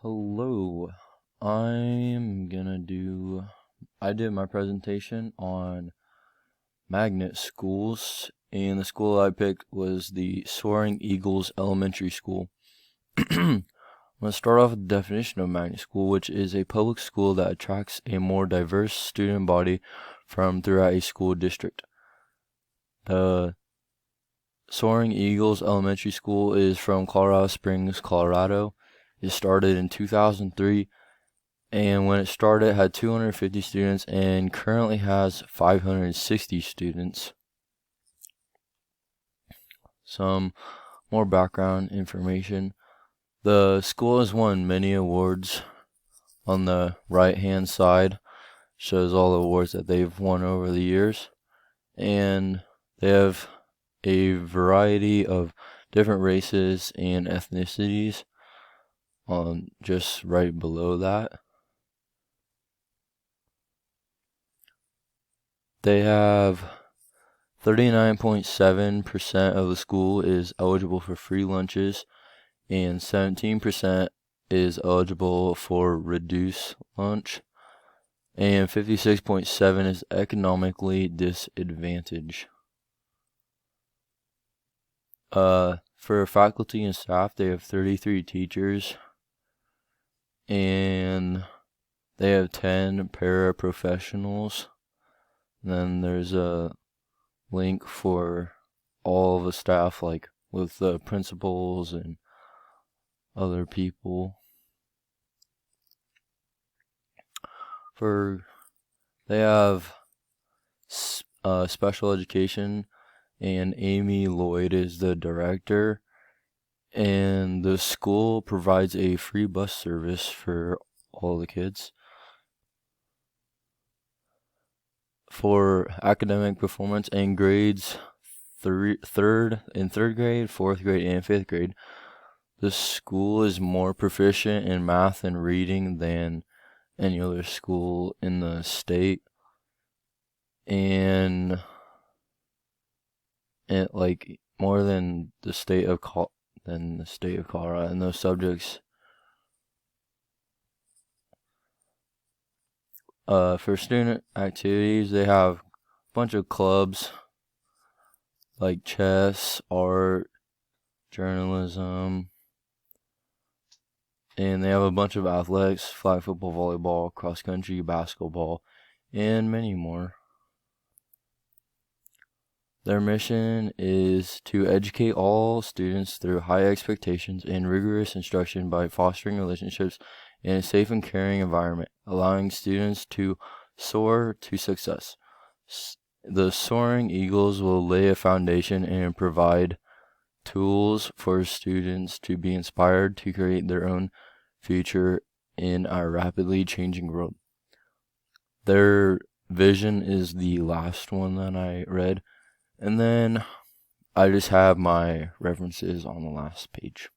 Hello. I did my presentation on magnet schools, and the school I picked was the Soaring Eagles Elementary School. I'm going to start off with the definition of magnet school, which is a public school that attracts a more diverse student body from throughout a school district. The Soaring Eagles Elementary School is from Colorado Springs, Colorado. It started in 2003, and when it started, it had 250 students and currently has 560 students. Some more background information. The school has won many awards. On the right-hand side shows all the awards that they've won over the years, and they have a variety of different races and ethnicities on just right below that. They have 39.7% of the school is eligible for free lunches, and 17% is eligible for reduced lunch, and 56.7% is economically disadvantaged. For faculty and staff, they have 33 teachers, and they have 10 paraprofessionals. And then there's a link for all of the staff, like with the principals and other people. They have special education, and Amy Lloyd is the director, and the school provides a free bus service for all the kids. For academic performance and grades, third grade, fourth grade, and fifth grade, the school is more proficient in math and reading than any other school in the state, and more than the state of Colorado in those subjects. For student activities, they have a bunch of clubs like chess, art, journalism, and they have a bunch of athletics: flag football, volleyball, cross country, basketball, and many more. Their mission is to educate all students through high expectations and rigorous instruction by fostering relationships in a safe and caring environment, allowing students to soar to success. The Soaring Eagles will lay a foundation and provide tools for students to be inspired to create their own future in our rapidly changing world. Their vision is the last one that I read, and then I just have my references on the last page.